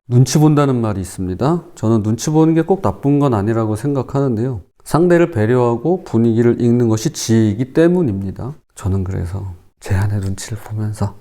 눈치 본다는 말이 있습니다. 저는 눈치 보는 게 꼭 나쁜 건 아니라고 생각하는데요. 상대를 배려하고 분위기를 읽는 것이 지혜이기 때문입니다. 저는 그래서 제 아내 눈치를 보면서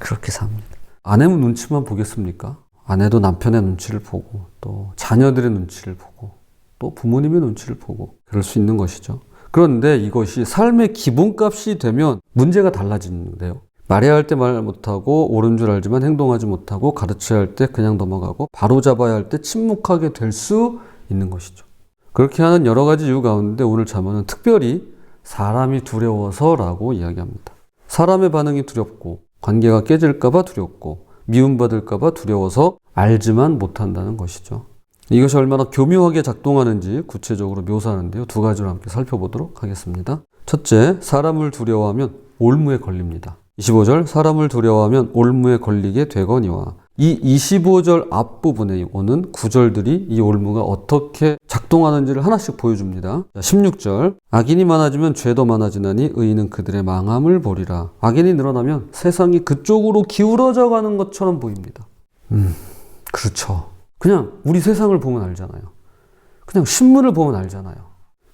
그렇게 삽니다. 아내는 눈치만 보겠습니까? 아내도 남편의 눈치를 보고 또 자녀들의 눈치를 보고 또 부모님의 눈치를 보고 그럴 수 있는 것이죠. 그런데 이것이 삶의 기본값이 되면 문제가 달라지는데요. 말해야 할 때 말 못하고 옳은 줄 알지만 행동하지 못하고 가르쳐야 할 때 그냥 넘어가고 바로잡아야 할 때 침묵하게 될 수 있는 것이죠. 그렇게 하는 여러 가지 이유 가운데 오늘 자문은 특별히 사람이 두려워서라고 이야기합니다. 사람의 반응이 두렵고 관계가 깨질까봐 두렵고 미움받을까봐 두려워서 알지만 못한다는 것이죠. 이것이 얼마나 교묘하게 작동하는지 구체적으로 묘사하는데요. 두 가지로 함께 살펴보도록 하겠습니다. 첫째, 사람을 두려워하면 올무에 걸립니다. 25절, 사람을 두려워하면 올무에 걸리게 되거니와. 이 25절 앞부분에 오는 구절들이 이 올무가 어떻게 작동하는지를 하나씩 보여줍니다. 16절, 악인이 많아지면 죄도 많아지나니 의인은 그들의 망함을 보리라. 악인이 늘어나면 세상이 그쪽으로 기울어져 가는 것처럼 보입니다. 그렇죠. 그냥 우리 세상을 보면 알잖아요. 그냥 신문을 보면 알잖아요.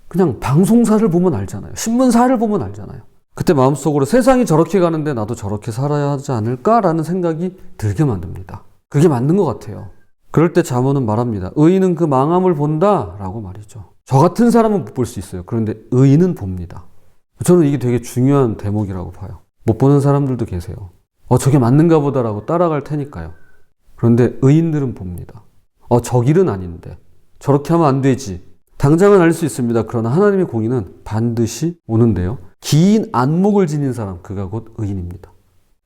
그냥 방송사를 보면 알잖아요. 신문사를 보면 알잖아요. 그때 마음속으로 세상이 저렇게 가는데 나도 저렇게 살아야 하지 않을까라는 생각이 들게 만듭니다. 그게 맞는 것 같아요. 그럴 때 잠언은 말합니다. 의인은 그 망함을 본다 라고 말이죠. 저 같은 사람은 못 볼 수 있어요. 그런데 의인은 봅니다. 저는 이게 되게 중요한 대목이라고 봐요. 못 보는 사람들도 계세요. 저게 맞는가 보다라고 따라갈 테니까요. 그런데 의인들은 봅니다. 저 길은 아닌데 저렇게 하면 안 되지. 당장은 알 수 있습니다. 그러나 하나님의 공의는 반드시 오는데요. 긴 안목을 지닌 사람, 그가 곧 의인입니다.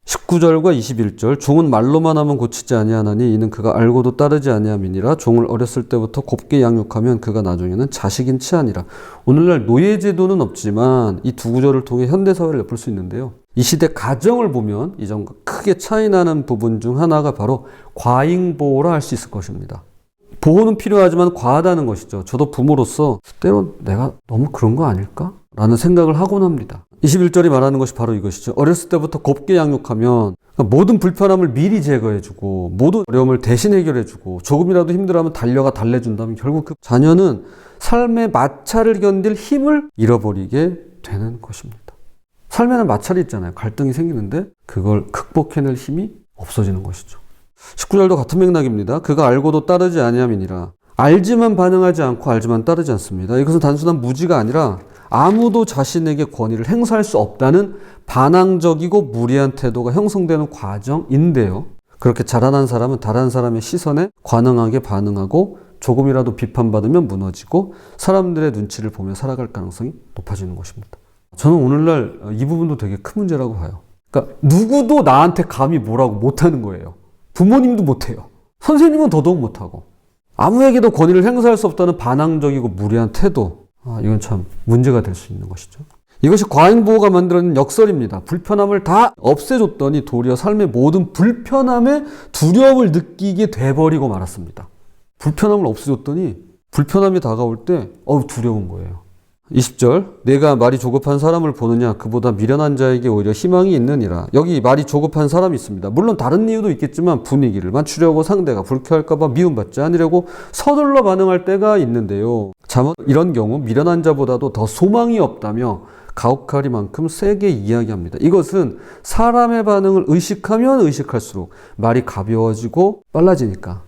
19절과 21절, 종은 말로만 하면 고치지 아니하나니 이는 그가 알고도 따르지 아니함이니라. 종을 어렸을 때부터 곱게 양육하면 그가 나중에는 자식인 치하니라. 오늘날 노예제도는 없지만 이 두 구절을 통해 현대사회를 엿볼 수 있는데요. 이 시대 가정을 보면 이전과 크게 차이나는 부분 중 하나가 바로 과잉보호라 할 수 있을 것입니다. 보호는 필요하지만 과하다는 것이죠. 저도 부모로서 때론 내가 너무 그런 거 아닐까? 라는 생각을 하곤 합니다. 21절이 말하는 것이 바로 이것이죠. 어렸을 때부터 곱게 양육하면 모든 불편함을 미리 제거해주고 모든 어려움을 대신 해결해주고 조금이라도 힘들어하면 달래준다면 결국 그 자녀는 삶의 마찰을 견딜 힘을 잃어버리게 되는 것입니다. 삶에는 마찰이 있잖아요. 갈등이 생기는데 그걸 극복해낼 힘이 없어지는 것이죠. 19절도 같은 맥락입니다. 그가 알고도 따르지 아니함이니라. 알지만 반응하지 않고 알지만 따르지 않습니다. 이것은 단순한 무지가 아니라 아무도 자신에게 권위를 행사할 수 없다는 반항적이고 무리한 태도가 형성되는 과정인데요. 그렇게 자라난 사람은 다른 사람의 시선에 관응하게 반응하고 조금이라도 비판받으면 무너지고 사람들의 눈치를 보며 살아갈 가능성이 높아지는 것입니다. 저는 오늘날 이 부분도 되게 큰 문제라고 봐요. 그러니까 누구도 나한테 감히 뭐라고 못하는 거예요. 부모님도 못해요. 선생님은 더더욱 못하고. 아무에게도 권위를 행사할 수 없다는 반항적이고 무리한 태도. 이건 참 문제가 될 수 있는 것이죠. 이것이 과잉보호가 만들어낸 역설입니다. 불편함을 다 없애줬더니 도리어 삶의 모든 불편함에 두려움을 느끼게 돼버리고 말았습니다. 불편함을 없애줬더니 불편함이 다가올 때 두려운 거예요. 20절, 내가 말이 조급한 사람을 보느냐 그보다 미련한 자에게 오히려 희망이 있느니라. 여기 말이 조급한 사람이 있습니다. 물론 다른 이유도 있겠지만 분위기를 맞추려고 상대가 불쾌할까 봐 미움받지 않으려고 서둘러 반응할 때가 있는데요. 잠언 이런 경우 미련한 자보다도 더 소망이 없다며 가혹하리만큼 세게 이야기합니다. 이것은 사람의 반응을 의식하면 의식할수록 말이 가벼워지고 빨라지니까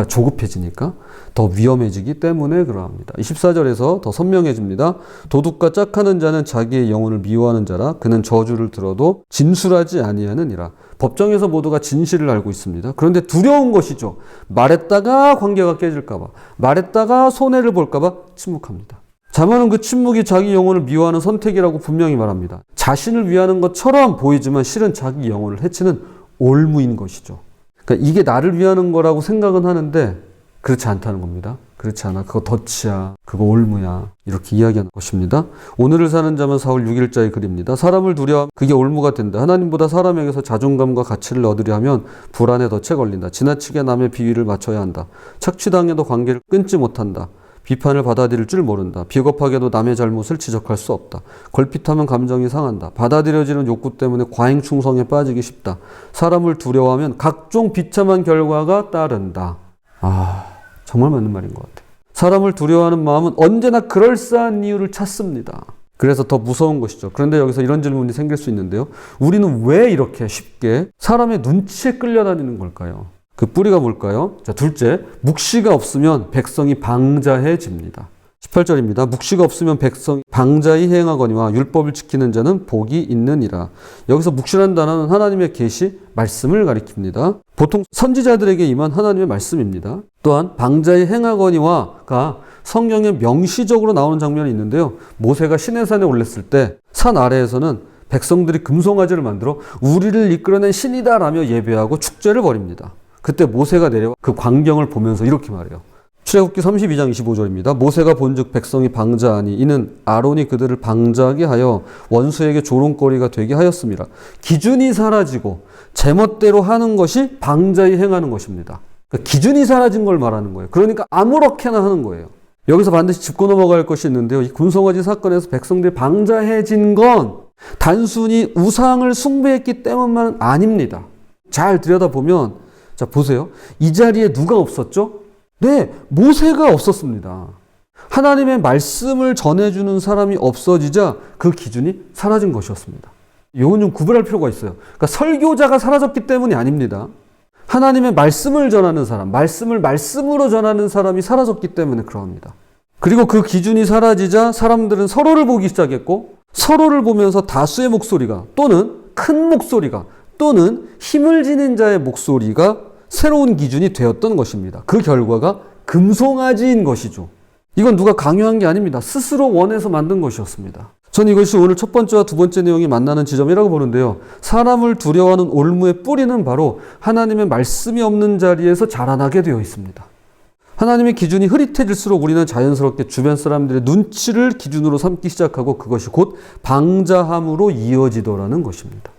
조급해지니까 더 위험해지기 때문에 그러합니다. 24절에서 더 선명해집니다. 도둑과 짝하는 자는 자기의 영혼을 미워하는 자라. 그는 저주를 들어도 진술하지 아니하느니라. 법정에서 모두가 진실을 알고 있습니다. 그런데 두려운 것이죠. 말했다가 관계가 깨질까 봐, 말했다가 손해를 볼까 봐 침묵합니다. 잠언은 그 침묵이 자기 영혼을 미워하는 선택이라고 분명히 말합니다. 자신을 위하는 것처럼 보이지만 실은 자기 영혼을 해치는 올무인 것이죠. 그러니까 이게 나를 위하는 거라고 생각은 하는데 그렇지 않다는 겁니다. 그렇지 않아. 그거 덫이야. 그거 올무야. 이렇게 이야기하는 것입니다. 오늘을 사는 자만 사울 6일자의 글입니다. 사람을 두려워하면 그게 올무가 된다. 하나님보다 사람에게서 자존감과 가치를 얻으려 하면 불안에 덫에 걸린다. 지나치게 남의 비위를 맞춰야 한다. 착취당해도 관계를 끊지 못한다. 비판을 받아들일 줄 모른다. 비겁하게도 남의 잘못을 지적할 수 없다. 걸핏하면 감정이 상한다. 받아들여지는 욕구 때문에 과잉 충성에 빠지기 쉽다. 사람을 두려워하면 각종 비참한 결과가 따른다. 정말 맞는 말인 것 같아요. 사람을 두려워하는 마음은 언제나 그럴싸한 이유를 찾습니다. 그래서 더 무서운 것이죠. 그런데 여기서 이런 질문이 생길 수 있는데요. 우리는 왜 이렇게 쉽게 사람의 눈치에 끌려다니는 걸까요? 그 뿌리가 뭘까요? 자, 둘째, 묵시가 없으면 백성이 방자해집니다. 18절입니다. 묵시가 없으면 백성이 방자히 행하거니와 율법을 지키는 자는 복이 있느니라. 여기서 묵시라는 단어는 하나님의 계시, 말씀을 가리킵니다. 보통 선지자들에게 임한 하나님의 말씀입니다. 또한 방자히 행하거니와가 성경에 명시적으로 나오는 장면이 있는데요. 모세가 시내산에 올랐을 때 산 아래에서는 백성들이 금송아지를 만들어 우리를 이끌어낸 신이다 라며 예배하고 축제를 벌입니다. 그때 모세가 내려와 그 광경을 보면서 이렇게 말해요. 출애굽기 32장 25절입니다. 모세가 본즉 백성이 방자하니 이는 아론이 그들을 방자하게 하여 원수에게 조롱거리가 되게 하였습니다. 기준이 사라지고 제멋대로 하는 것이 방자히 행하는 것입니다. 그러니까 기준이 사라진 걸 말하는 거예요. 그러니까 아무렇게나 하는 거예요. 여기서 반드시 짚고 넘어갈 것이 있는데요. 이 금송아지 사건에서 백성들이 방자해진 건 단순히 우상을 숭배했기 때문만 아닙니다. 잘 들여다보면 자 보세요. 이 자리에 누가 없었죠? 네, 모세가 없었습니다. 하나님의 말씀을 전해주는 사람이 없어지자 그 기준이 사라진 것이었습니다. 이건 좀 구별할 필요가 있어요. 그러니까 설교자가 사라졌기 때문이 아닙니다. 하나님의 말씀을 전하는 사람, 말씀을 말씀으로 전하는 사람이 사라졌기 때문에 그러합니다. 그리고 그 기준이 사라지자 사람들은 서로를 보기 시작했고 서로를 보면서 다수의 목소리가 또는 큰 목소리가 또는 힘을 지닌 자의 목소리가 새로운 기준이 되었던 것입니다. 그 결과가 금송아지인 것이죠. 이건 누가 강요한 게 아닙니다. 스스로 원해서 만든 것이었습니다. 전 이것이 오늘 첫 번째와 두 번째 내용이 만나는 지점이라고 보는데요. 사람을 두려워하는 올무의 뿌리는 바로 하나님의 말씀이 없는 자리에서 자라나게 되어 있습니다. 하나님의 기준이 흐릿해질수록 우리는 자연스럽게 주변 사람들의 눈치를 기준으로 삼기 시작하고 그것이 곧 방자함으로 이어지더라는 것입니다.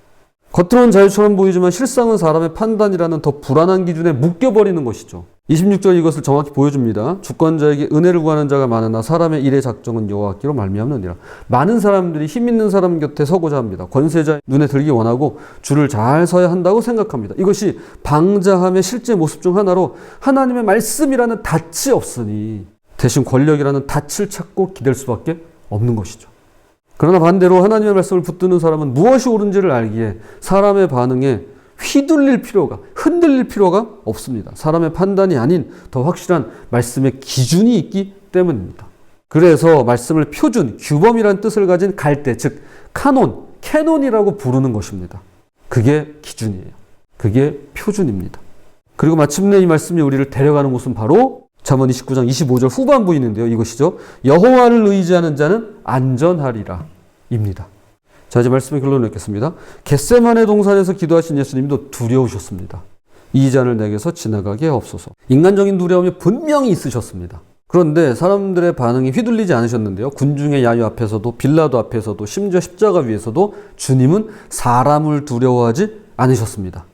겉으로는 자유처럼 보이지만 실상은 사람의 판단이라는 더 불안한 기준에 묶여버리는 것이죠. 26절 이것을 정확히 보여줍니다. 주권자에게 은혜를 구하는 자가 많으나 사람의 일의 작정은 여호와께로 말미암느니라. 많은 사람들이 힘 있는 사람 곁에 서고자 합니다. 권세자의 눈에 들기 원하고 줄을 잘 서야 한다고 생각합니다. 이것이 방자함의 실제 모습 중 하나로 하나님의 말씀이라는 닻이 없으니 대신 권력이라는 닻을 찾고 기댈 수밖에 없는 것이죠. 그러나 반대로 하나님의 말씀을 붙드는 사람은 무엇이 옳은지를 알기에 사람의 반응에 휘둘릴 필요가, 흔들릴 필요가 없습니다. 사람의 판단이 아닌 더 확실한 말씀의 기준이 있기 때문입니다. 그래서 말씀을 표준, 규범이라는 뜻을 가진 갈대, 즉 카논, 캐논이라고 부르는 것입니다. 그게 기준이에요. 그게 표준입니다. 그리고 마침내 이 말씀이 우리를 데려가는 곳은 바로 잠언 29장 25절 후반부에 있는데요. 이것이죠. 여호와를 의지하는 자는 안전하리라 입니다. 자, 이제 말씀의 결론을 맺겠습니다. 겟세마네 동산에서 기도하신 예수님도 두려우셨습니다. 이 잔을 내게서 지나가게 하옵소서. 인간적인 두려움이 분명히 있으셨습니다. 그런데 사람들의 반응이 휘둘리지 않으셨는데요. 군중의 야유 앞에서도 빌라도 앞에서도 심지어 십자가 위에서도 주님은 사람을 두려워하지 않으셨습니다.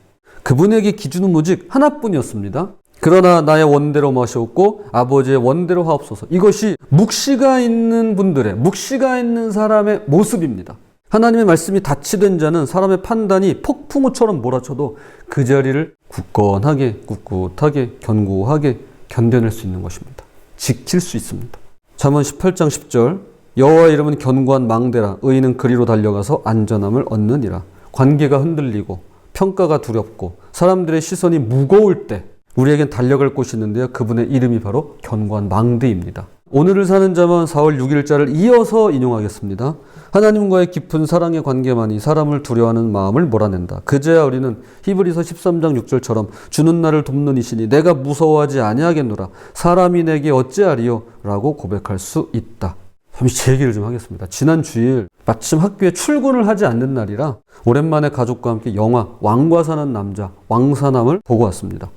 그분에게 기준은 오직 하나뿐이었습니다. 그러나 나의 원대로 마시옵고 아버지의 원대로 하옵소서. 이것이 묵시가 있는 분들의, 묵시가 있는 사람의 모습입니다. 하나님의 말씀이 닻이 된 자는 사람의 판단이 폭풍우처럼 몰아쳐도 그 자리를 굳건하게, 꿋꿋하게, 견고하게 견뎌낼 수 있는 것입니다. 지킬 수 있습니다. 잠언 18장 10절 여호와의 이름은 견고한 망대라 의인은 그리로 달려가서 안전함을 얻느니라. 관계가 흔들리고 평가가 두렵고 사람들의 시선이 무거울 때 우리에겐 달려갈 곳이 있는데요. 그분의 이름이 바로 견고한 망대입니다. 오늘을 사는 자만 4월 6일자를 이어서 인용하겠습니다. 하나님과의 깊은 사랑의 관계만이 사람을 두려워하는 마음을 몰아낸다. 그제야 우리는 히브리서 13장 6절처럼 주는 나를 돕는 이시니 내가 무서워하지 아니하겠노라. 사람이 내게 어찌하리요? 라고 고백할 수 있다. 잠시 제 얘기를 좀 하겠습니다. 지난 주일 마침 학교에 출근을 하지 않는 날이라 오랜만에 가족과 함께 영화 왕과 사는 남자 왕사남을 보고 왔습니다.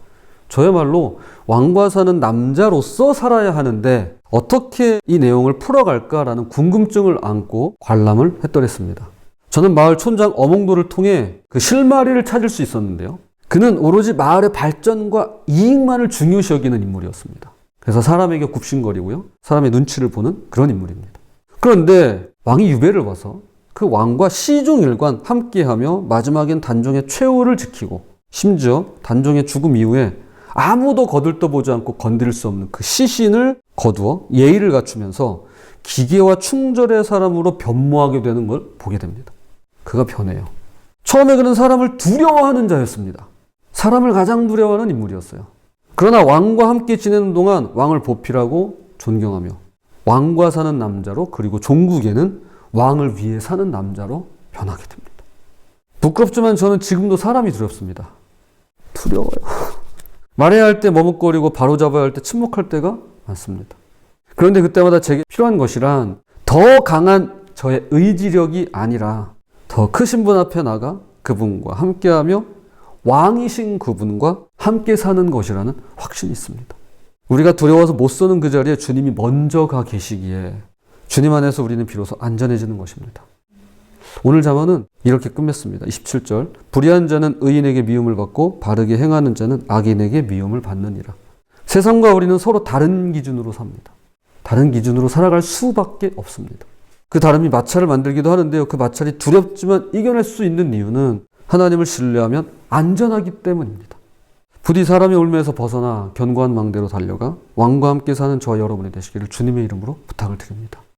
저야말로 왕과 사는 남자로서 살아야 하는데 어떻게 이 내용을 풀어갈까라는 궁금증을 안고 관람을 했더랬습니다. 저는 마을 촌장 어몽도를 통해 그 실마리를 찾을 수 있었는데요. 그는 오로지 마을의 발전과 이익만을 중요시 여기는 인물이었습니다. 그래서 사람에게 굽신거리고요. 사람의 눈치를 보는 그런 인물입니다. 그런데 왕이 유배를 와서 그 왕과 시종일관 함께하며 마지막엔 단종의 최후를 지키고 심지어 단종의 죽음 이후에 아무도 거들떠보지 않고 건드릴 수 없는 그 시신을 거두어 예의를 갖추면서 기계와 충절의 사람으로 변모하게 되는 걸 보게 됩니다. 그가 변해요. 처음에 그는 사람을 두려워하는 자였습니다. 사람을 가장 두려워하는 인물이었어요. 그러나 왕과 함께 지내는 동안 왕을 보필하고 존경하며 왕과 사는 남자로, 그리고 종국에는 왕을 위해 사는 남자로 변하게 됩니다. 부끄럽지만 저는 지금도 사람이 두렵습니다. 두려워요. 말해야 할 때 머뭇거리고 바로잡아야 할 때 침묵할 때가 많습니다. 그런데 그때마다 제게 필요한 것이란 더 강한 저의 의지력이 아니라 더 크신 분 앞에 나가 그분과 함께하며 왕이신 그분과 함께 사는 것이라는 확신이 있습니다. 우리가 두려워서 못 서는 그 자리에 주님이 먼저 가 계시기에 주님 안에서 우리는 비로소 안전해지는 것입니다. 오늘 잠언은 이렇게 끝맺습니다. 27절. 불의한 자는 의인에게 미움을 받고 바르게 행하는 자는 악인에게 미움을 받느니라. 세상과 우리는 서로 다른 기준으로 삽니다. 다른 기준으로 살아갈 수밖에 없습니다. 그 다름이 마찰을 만들기도 하는데요. 그 마찰이 두렵지만 이겨낼 수 있는 이유는 하나님을 신뢰하면 안전하기 때문입니다. 부디 사람의 울매에서 벗어나 견고한 망대로 달려가 왕과 함께 사는 저와 여러분이 되시기를 주님의 이름으로 부탁을 드립니다.